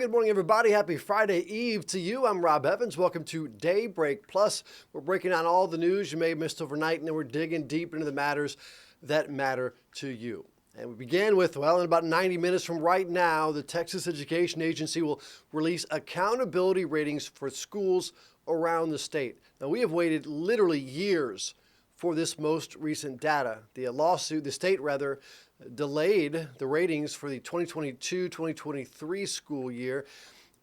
good morning, everybody. Happy Friday Eve to you. I'm Rob Evans. Welcome to Daybreak. Plus, we're breaking down all the news you may have missed overnight, and then we're digging deep into the matters that matter to you. And we begin with, well, in about 90 minutes from right now, the Texas Education Agency will release accountability ratings for schools around the state. Now, we have waited literally years for this most recent data. The state delayed the ratings for the 2022-2023 school year,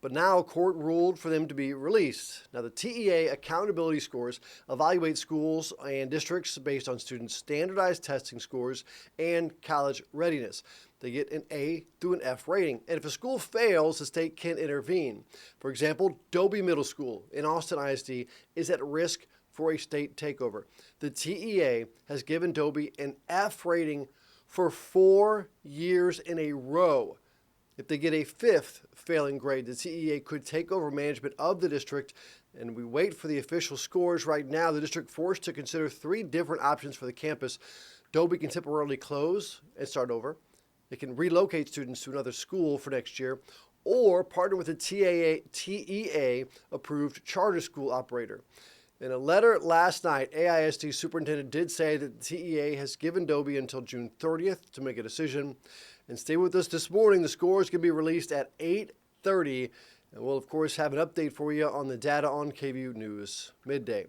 but now a court ruled for them to be released. Now, the TEA accountability scores evaluate schools and districts based on students' standardized testing scores and college readiness. They get an A through an F rating. And if a school fails, the state can intervene. For example, Dobie Middle School in Austin ISD is at risk for a state takeover. The TEA has given Dobie an F rating for 4 years in a row. If they get a fifth failing grade, the TEA could take over management of the district, and we wait for the official scores. Right now, the district forced to consider 3 different options for the campus. Dobie can temporarily close and start over. It can relocate students to another school for next year, or partner with a TEA-approved charter school operator. In a letter last night, AISD superintendent did say that the TEA has given Dobie until June 30th to make a decision. And stay with us this morning. The scores can be released at 8:30. And we'll, of course, have an update for you on the data on KVUE News Midday.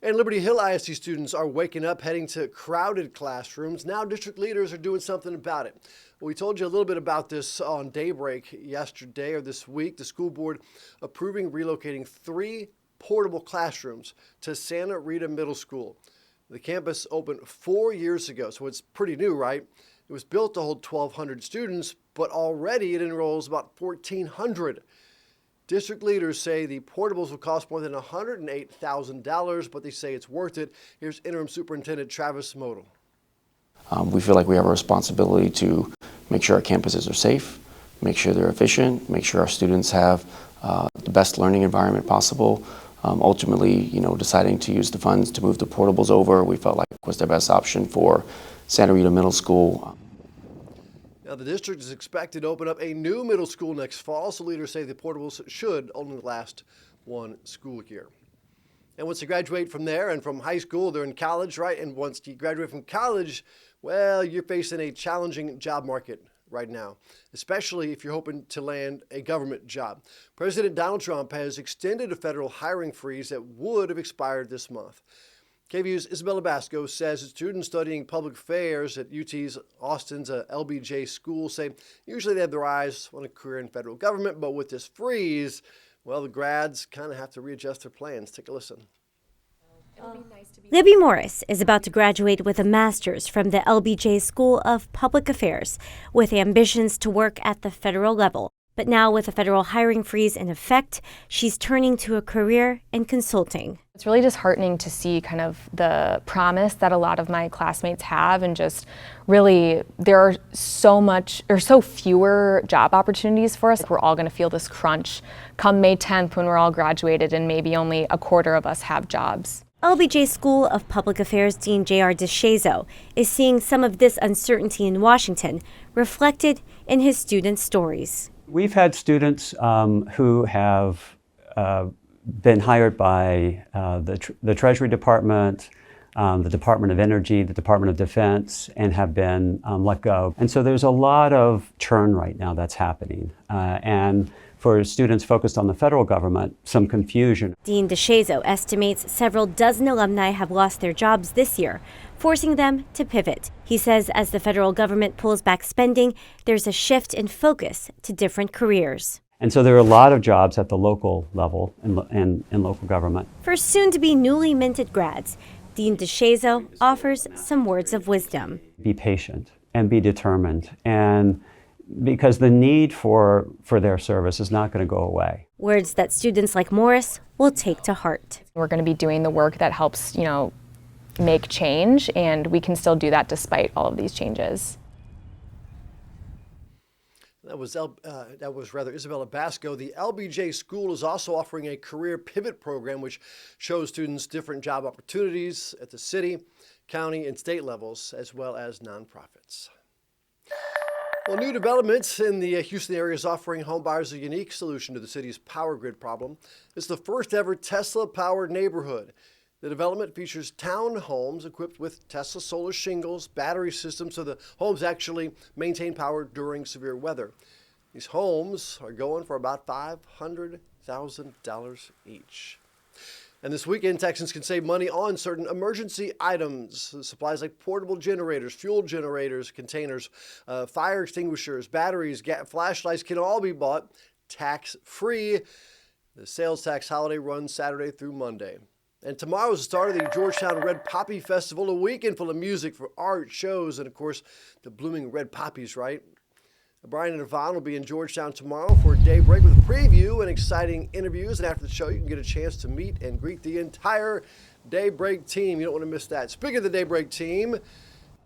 And Liberty Hill ISD students are waking up, heading to crowded classrooms. Now district leaders are doing something about it. We told you a little bit about this on Daybreak yesterday or this week. The school board approving relocating 3 portable classrooms to Santa Rita Middle School. The campus opened 4 years ago, so it's pretty new, right? It was built to hold 1,200 students, but already it enrolls about 1,400. District leaders say the portables will cost more than $108,000, but they say it's worth it. Here's Interim Superintendent Travis Modal. We feel like we have a responsibility to make sure our campuses are safe, make sure they're efficient, make sure our students have the best learning environment possible. Ultimately, deciding to use the funds to move the portables over, we felt like was the best option for Santa Rita Middle School. Now, the district is expected to open up a new middle school next fall, so leaders say the portables should only last 1 school year. And once you graduate from there and from high school, they're in college, right? And once you graduate from college, well, you're facing a challenging job market right now, especially if you're hoping to land a government job. President Donald Trump has extended a federal hiring freeze that would have expired this month. KVUE's Isabella Basco says that students studying public affairs at UT's Austin's LBJ school say usually they have their eyes on a career in federal government, but with this freeze, well, the grads kind of have to readjust their plans. Take a listen. Libby Morris is about to graduate with a master's from the LBJ School of Public Affairs with ambitions to work at the federal level. But now with a federal hiring freeze in effect, she's turning to a career in consulting. It's really disheartening to see kind of the promise that a lot of my classmates have, and just really there are so fewer job opportunities for us. We're all going to feel this crunch come May 10th when we're all graduated and maybe only a quarter of us have jobs. LBJ School of Public Affairs Dean J.R. DeShazo is seeing some of this uncertainty in Washington reflected in his students' stories. We've had students who have been hired by the Treasury Department, the Department of Energy, the Department of Defense, and have been let go. And so there's a lot of churn right now that's happening. And for students focused on the federal government, some confusion. Dean DeShazo estimates several dozen alumni have lost their jobs this year, forcing them to pivot. He says as the federal government pulls back spending, there's a shift in focus to different careers. And so there are a lot of jobs at the local level and in local government. For soon-to-be newly minted grads, Dean DeShazo offers some words of wisdom. Be patient and be determined, and because the need for their service is not going to go away. Words that students like Morris will take to heart. We're going to be doing the work that helps, make change, and we can still do that despite all of these changes. That was Isabella Basco. The LBJ school is also offering a career pivot program, which shows students different job opportunities at the city, county, and state levels, as well as nonprofits. Well, new developments in the Houston area is offering homebuyers a unique solution to the city's power grid problem. It's the first ever Tesla-powered neighborhood. The development features townhomes equipped with Tesla solar shingles, battery systems, so the homes actually maintain power during severe weather. These homes are going for about $500,000 each. And this weekend, Texans can save money on certain emergency items. Supplies like portable generators, fuel generators, containers, fire extinguishers, batteries, flashlights can all be bought tax-free. The sales tax holiday runs Saturday through Monday. And tomorrow is the start of the Georgetown Red Poppy Festival, a weekend full of music for art, shows, and, of course, the blooming red poppies, right? Brian and Yvonne will be in Georgetown tomorrow for Daybreak with a preview and exciting interviews. And after the show, you can get a chance to meet and greet the entire Daybreak team. You don't want to miss that. Speaking of the Daybreak team,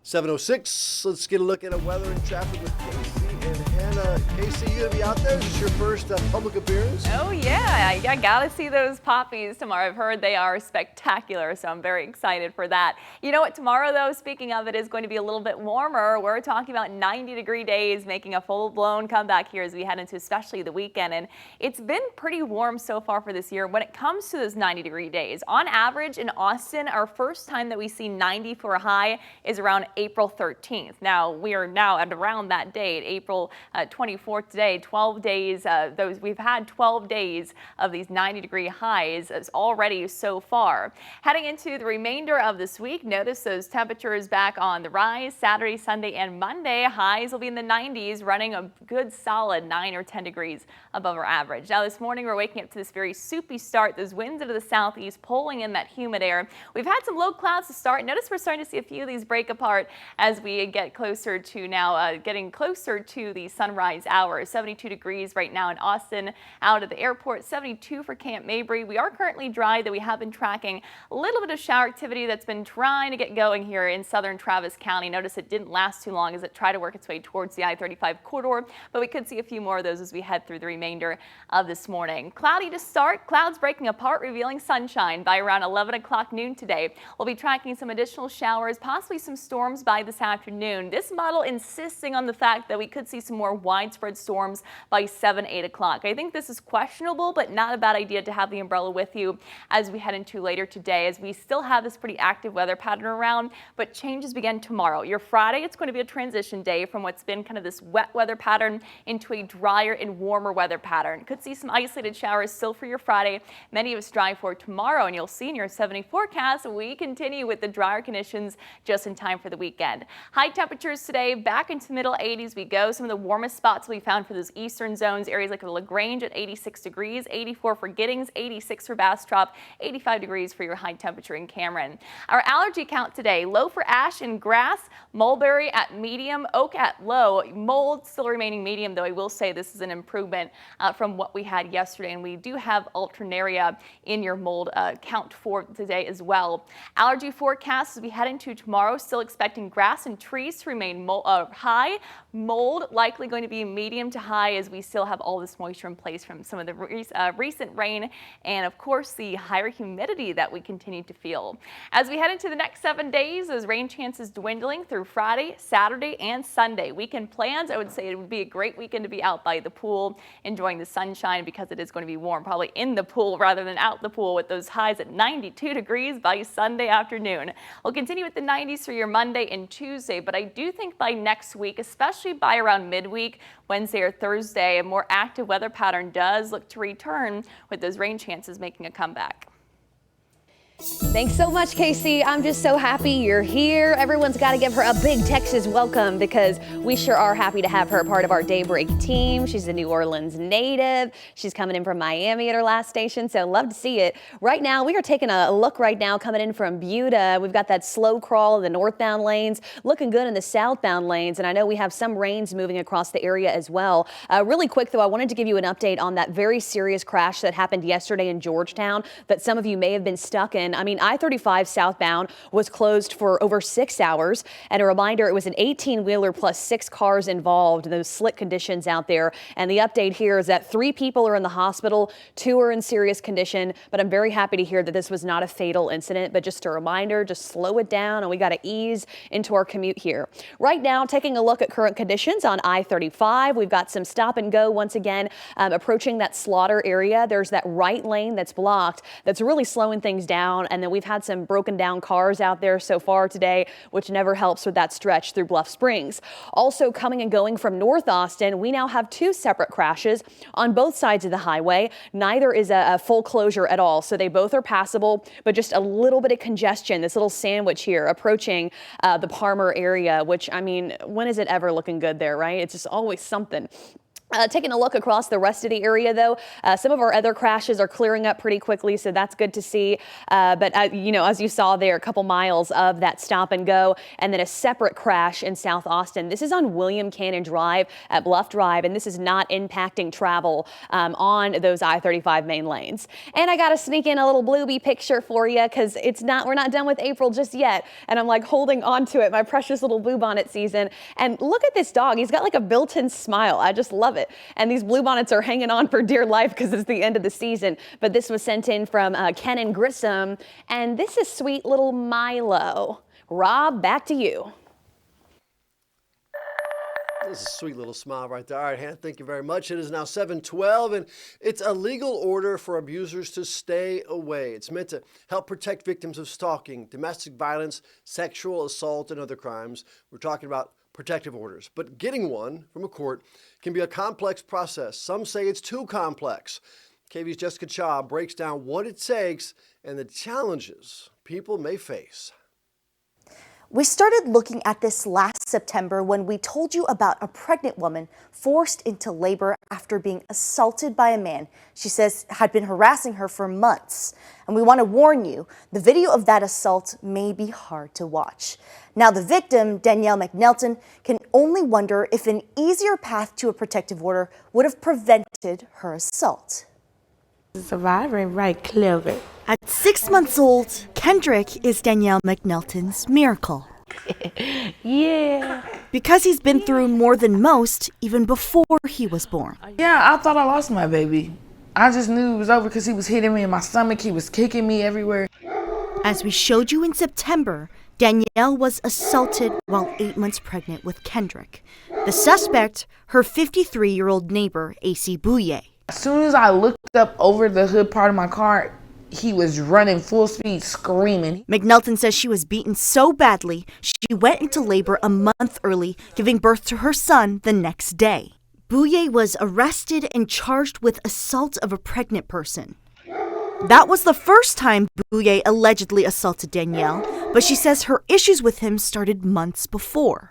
7:06. Let's get a look at weather and traffic with Casey and Hannah. Casey, you going to be out there? Is this your first public appearance? Oh, yeah. I got to see those poppies tomorrow. I've heard they are spectacular, so I'm very excited for that. You know what? Tomorrow, though, speaking of it, is going to be a little bit warmer. We're talking about 90-degree days, making a full-blown comeback here as we head into especially the weekend. And it's been pretty warm so far for this year when it comes to those 90-degree days. On average, in Austin, our first time that we see 90 for a high is around April 13th. Now, we are now at around that date, April 24th today, 12 days. We've had 12 days of these 90-degree highs already so far. Heading into the remainder of this week, notice those temperatures back on the rise. Saturday, Sunday, and Monday, highs will be in the 90s, running a good solid 9 or 10 degrees above our average. Now, this morning, we're waking up to this very soupy start. Those winds out of the southeast pulling in that humid air. We've had some low clouds to start. Notice we're starting to see a few of these break apart as we get closer to now getting closer to the sunrise hours. 72 degrees right now in Austin, out at the airport, 72 for Camp Mabry. We are currently dry, though we have been tracking a little bit of shower activity that's been trying to get going here in southern Travis County. Notice it didn't last too long as it tried to work its way towards the I-35 corridor, but we could see a few more of those as we head through the remainder of this morning. Cloudy to start, clouds breaking apart, revealing sunshine by around 11 o'clock noon today. We'll be tracking some additional showers, possibly some storms by this afternoon. This model insisting on the fact that we could see some more widespread storms by 7, 8 o'clock. I think this is questionable, but not a bad idea to have the umbrella with you as we head into later today, as we still have this pretty active weather pattern around, but changes begin tomorrow. Your Friday, it's going to be a transition day from what's been kind of this wet weather pattern into a drier and warmer weather pattern. Could see some isolated showers still for your Friday. Many of us dry for tomorrow, and you'll see in your 70 forecast, we continue with the drier conditions just in time for the weekend. High temperatures today, back into the middle 80s we go. Some of the warmest spots will be found for those eastern zones, areas like the LaGrange at 86 degrees, 84 for Giddings, 86 for Bastrop, 85 degrees for your high temperature in Cameron. Our allergy count today, low for ash and grass, mulberry at medium, oak at low, mold still remaining medium, though I will say this is an improvement from what we had yesterday, and we do have alternaria in your mold count for today as well. Allergy forecast as we head into tomorrow, still expecting grass and trees to remain high. Mold likely going to be medium to high as we still have all this moisture in place from some of the recent rain and, of course, the higher humidity that we continue to feel. As we head into the next 7 days, those rain chances dwindling through Friday, Saturday, and Sunday. Weekend plans, I would say it would be a great weekend to be out by the pool, enjoying the sunshine because it is going to be warm, probably in the pool rather than out the pool with those highs at 92 degrees by Sunday afternoon. We'll continue with the 90s for your Monday and Tuesday, but I do think by next week, especially by around midweek, Wednesday or Thursday, a more active weather pattern does look to return with those rain chances making a comeback. Thanks so much, Casey. I'm just so happy you're here. Everyone's got to give her a big Texas welcome because we sure are happy to have her a part of our Daybreak team. She's a New Orleans native. She's coming in from Miami at her last station, so love to see it. Right now, we are taking a look right now coming in from Buda. We've got that slow crawl in the northbound lanes, looking good in the southbound lanes, and I know we have some rains moving across the area as well. Really quick, though, I wanted to give you an update on that very serious crash that happened yesterday in Georgetown that some of you may have been stuck in. broken. I mean, I-35 southbound was closed for over 6 hours. And a reminder, it was an 18-wheeler plus 6 cars involved, those slick conditions out there. And the update here is that 3 people are in the hospital, 2 are in serious condition. But I'm very happy to hear that this was not a fatal incident. But just a reminder, just slow it down, and we got to ease into our commute here. Right now, taking a look at current conditions on I-35, we've got some stop and go once again approaching that Slaughter area. There's that right lane that's blocked that's really slowing things down. And then we've had some broken down cars out there so far today, which never helps with that stretch through Bluff Springs. Also coming and going from North Austin, we now have 2 separate crashes on both sides of the highway. Neither is a full closure at all, so they both are passable, but just a little bit of congestion, this little sandwich here approaching the Parmer area, which, I mean, when is it ever looking good there, right? It's just always something. Taking a look across the rest of the area, though, some of our other crashes are clearing up pretty quickly, so that's good to see. But, you know, as you saw there, a couple miles of that stop and go, and then a separate crash in South Austin. This is on William Cannon Drive at Bluff Drive, and this is not impacting travel on those I-35 main lanes. And I got to sneak in a little Bluebee picture for you because we're not done with April just yet. And I'm like holding on to it, my precious little bluebonnet season. And look at this dog. He's got like a built-in smile. I just love it. And these bluebonnets are hanging on for dear life because it's the end of the season. But this was sent in from Ken and Grissom. And this is sweet little Milo. Rob, back to you. This is a sweet little smile right there. All right, Han, thank you very much. It is now 7:12, and it's a legal order for abusers to stay away. It's meant to help protect victims of stalking, domestic violence, sexual assault, and other crimes. We're talking about protective orders. But getting one from a court can be a complex process. Some say it's too complex. KVUE's Jessica Cha breaks down what it takes and the challenges people may face. We started looking at this last September when we told you about a pregnant woman forced into labor after being assaulted by a man she says had been harassing her for months. And we want to warn you, the video of that assault may be hard to watch. Now the victim, Danielle McNelton, can only wonder if an easier path to a protective order would have prevented her assault. Survivor, right, clever. At 6 months old, Kendrick is Danielle McNelton's miracle. Yeah. Because he's been through more than most, even before he was born. Yeah, I thought I lost my baby. I just knew it was over because he was hitting me in my stomach. He was kicking me everywhere. As we showed you in September, Danielle was assaulted while 8 months pregnant with Kendrick. The suspect, her 53-year-old neighbor, AC Bouye. As soon as I looked up over the hood part of my car, he was running full speed, screaming. McNelton says she was beaten so badly, she went into labor a month early, giving birth to her son the next day. Bouye was arrested and charged with assault of a pregnant person. That was the first time Bouye allegedly assaulted Danielle, but she says her issues with him started months before.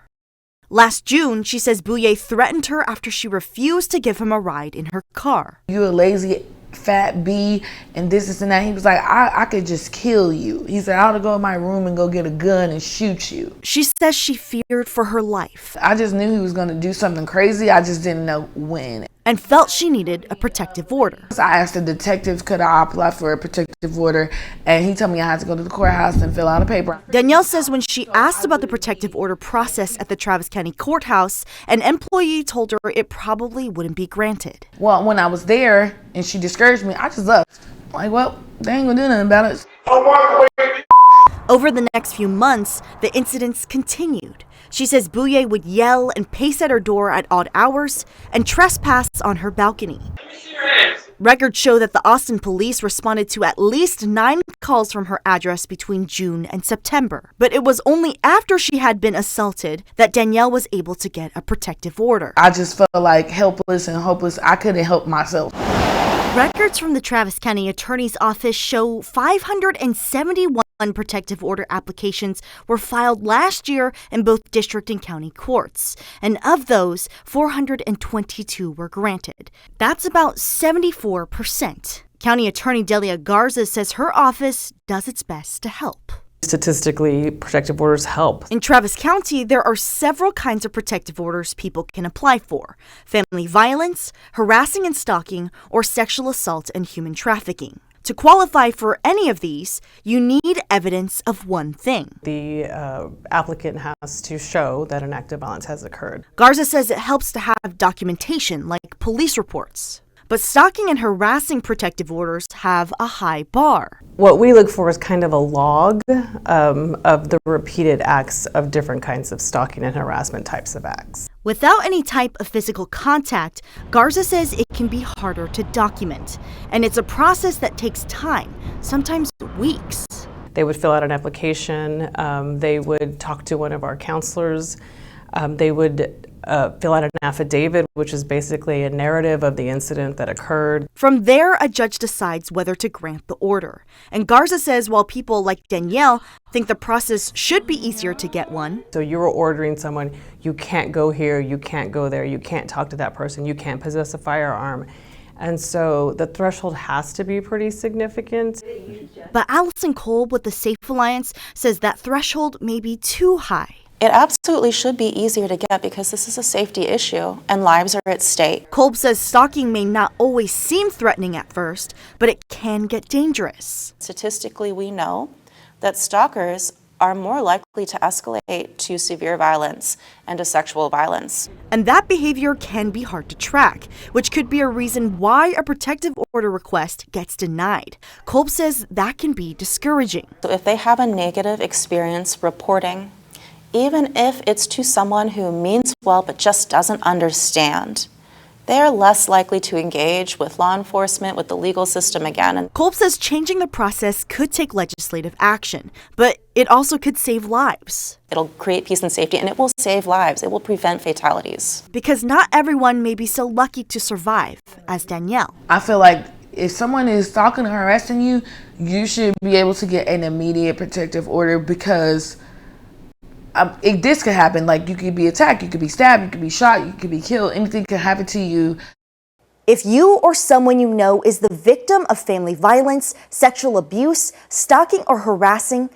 Last June, she says Bouye threatened her after she refused to give him a ride in her car. You a lazy fat bee and this and that. He was like, I could just kill you. He said, I ought to go in my room and go get a gun and shoot you. She says she feared for her life. I just knew he was going to do something crazy. I just didn't know when. And felt she needed a protective order. I asked the detective, could I apply for a protective order? And he told me I had to go to the courthouse and fill out a paper. Danielle says when she asked about the protective order process at the Travis County Courthouse, an employee told her it probably wouldn't be granted. Well, when I was there and she discouraged me, I just left. Like, well, they ain't gonna do nothing about it. Over the next few months, the incidents continued. She says Bouye would yell and pace at her door at odd hours and trespass on her balcony. Records show that the Austin police responded to at least 9 calls from her address between June and September. But it was only after she had been assaulted that Danielle was able to get a protective order. I just felt like helpless and hopeless. I couldn't help myself. Records from the Travis County Attorney's Office show 571 protective order applications were filed last year in both district and county courts. And of those, 422 were granted. That's about 74%. County Attorney Delia Garza says her office does its best to help. Statistically, protective orders help. In Travis County, there are several kinds of protective orders people can apply for: family violence, harassing and stalking, or sexual assault and human trafficking. To qualify for any of these, you need evidence of one thing. The applicant has to show that an act of violence has occurred. Garza says it helps to have documentation like police reports. But stalking and harassing protective orders have a high bar. What we look for is kind of a log of the repeated acts of different kinds of stalking and harassment types of acts. Without any type of physical contact, Garza says it can be harder to document. And it's a process that takes time, sometimes weeks. They would fill out an application, they would talk to one of our counselors, they would fill out an affidavit, which is basically a narrative of the incident that occurred. From there, a judge decides whether to grant the order. And Garza says while people like Danielle think the process should be easier to get one. So you're ordering someone, you can't go here, you can't go there, you can't talk to that person, you can't possess a firearm. And so the threshold has to be pretty significant. But Allison Kolb with the Safe Alliance says that threshold may be too high. It absolutely should be easier to get because this is a safety issue and lives are at stake. Kolb says stalking may not always seem threatening at first, but it can get dangerous. Statistically, we know that stalkers are more likely to escalate to severe violence and to sexual violence. And that behavior can be hard to track, which could be a reason why a protective order request gets denied. Kolb says that can be discouraging. So if they have a negative experience reporting, even if it's to someone who means well but just doesn't understand, they are less likely to engage with law enforcement, with the legal system again. And Kolb says changing the process could take legislative action, but it also could save lives. it'll create peace and safety, and it will save lives. It will prevent fatalities. Because not everyone may be so lucky to survive as Danielle. I feel like if someone is stalking or harassing you, you should be able to get an immediate protective order because this could happen. Like, you could be attacked, you could be stabbed, you could be shot, you could be killed. Anything could happen to you. If you or someone you know is the victim of family violence, sexual abuse, stalking, or harassing,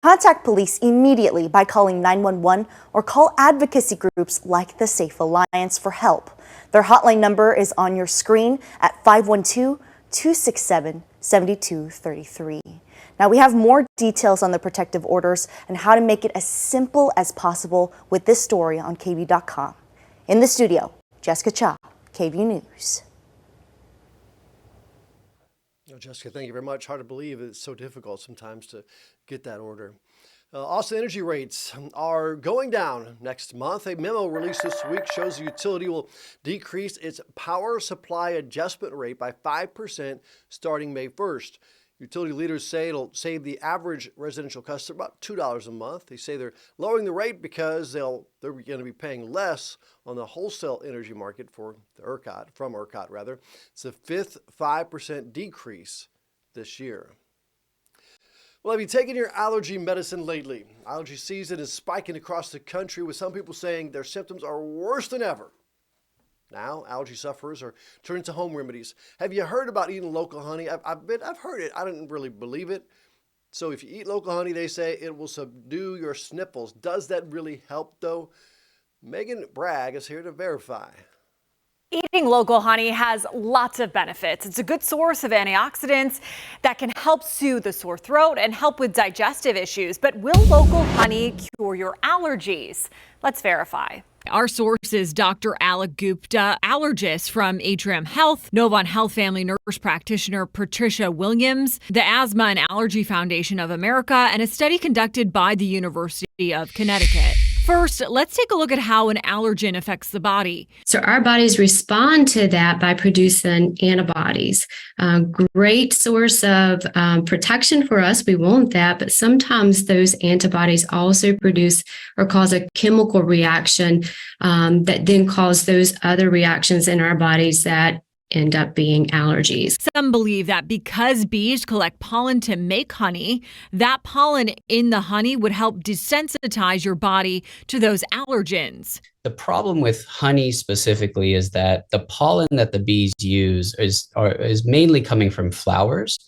contact police immediately by calling 911 or call advocacy groups like the Safe Alliance for help. Their hotline number is on your screen at 512-267-7233. Now, we have more details on the protective orders and how to make it as simple as possible with this story on KVUE.com. In the studio, Jessica Cha, KVUE News. Jessica, thank you very much. Hard to believe it's so difficult sometimes to get that order. Also, energy rates are going down next month. A memo released this week shows the utility will decrease its power supply adjustment rate by 5% starting May 1st. Utility leaders say it'll save the average residential customer about $2 a month. They say they're lowering the rate because they're going to be paying less on the wholesale energy market from ERCOT. It's the fifth 5% decrease this year. Well, have you taken your allergy medicine lately? Allergy season is spiking across the country with some people saying their symptoms are worse than ever. Now, allergy sufferers are turning to home remedies. Have you heard about eating local honey? I've heard it. I didn't really believe it. So if you eat local honey, they say it will subdue your sniffles. Does that really help, though? Megan Bragg is here to verify. Eating local honey has lots of benefits. It's a good source of antioxidants that can help soothe the sore throat and help with digestive issues. But will local honey cure your allergies? Let's verify. Our source is Dr. Alec Gupta, allergist from Atrium Health, Novant Health family nurse practitioner Patricia Williams, the Asthma and Allergy Foundation of America, and a study conducted by the University of Connecticut. First, let's take a look at how an allergen affects the body. So our bodies respond to that by producing antibodies. Great source of protection for us. We want that, but sometimes those antibodies also produce or cause a chemical reaction that then cause those other reactions in our bodies that end up being allergies. Some believe that because bees collect pollen to make honey, that pollen in the honey would help desensitize your body to those allergens. The problem with honey specifically is that the pollen that the bees use is mainly coming from flowers,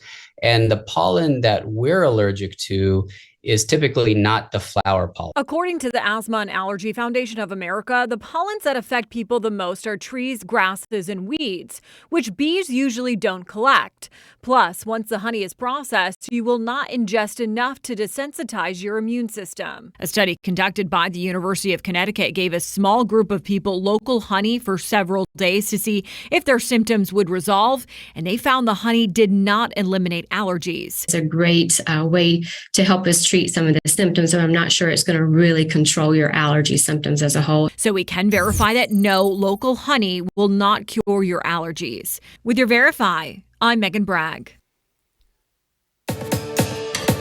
and the pollen that we're allergic to is typically not the flower pollen. According to the Asthma and Allergy Foundation of America, the pollens that affect people the most are trees, grasses, and weeds, which bees usually don't collect. Plus, once the honey is processed, you will not ingest enough to desensitize your immune system. A study conducted by the University of Connecticut gave a small group of people local honey for several days to see if their symptoms would resolve, and they found the honey did not eliminate allergies. It's a great way to help us treat some of the symptoms, but I'm not sure it's going to really control your allergy symptoms as a whole. So we can verify that no, local honey will not cure your allergies. With your Verify, I'm Megan Bragg. A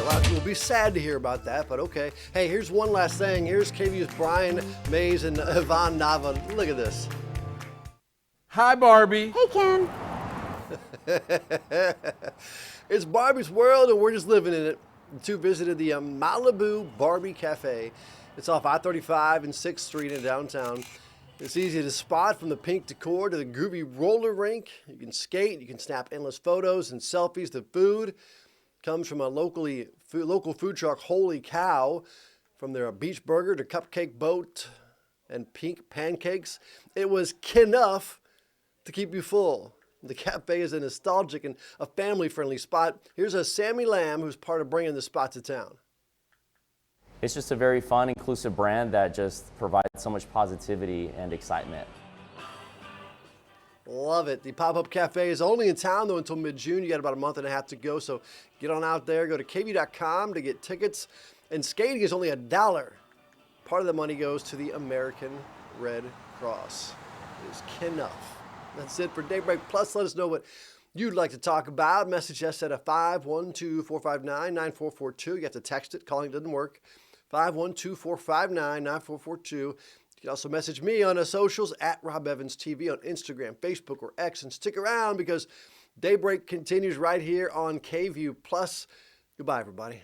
lot of people will be sad to hear about that, but okay. Hey, here's one last thing. Here's KVUE's Brian Mays and Yvonne Nava. Look at this. Hi, Barbie. Hey, Ken. It's Barbie's world, and we're just living in it. The two visited the Malibu Barbie Cafe. It's off I-35 and 6th Street in downtown. It's easy to spot from the pink decor to the groovy roller rink. You can skate, you can snap endless photos and selfies. The food comes from a local food truck, Holy Cow, from their beach burger to cupcake boat and pink pancakes. It was enough to keep you full. The cafe is a nostalgic and a family-friendly spot. Here's a Sammy Lamb who's part of bringing the spot to town. It's just a very fun, inclusive brand that just provides so much positivity and excitement. Love it. The pop-up cafe is only in town, though, until mid-June. You got about a month and a half to go, so get on out there. Go to KVUE.com to get tickets. And skating is only $1. Part of the money goes to the American Red Cross. It is enough. That's it for Daybreak Plus. Let us know what you'd like to talk about. Message us at 512-459-9442. You have to text it. Calling doesn't work. 512-459-9442. You can also message me on the socials at Rob Evans TV on Instagram, Facebook, or X. And stick around because Daybreak continues right here on KVUE Plus. Goodbye, everybody.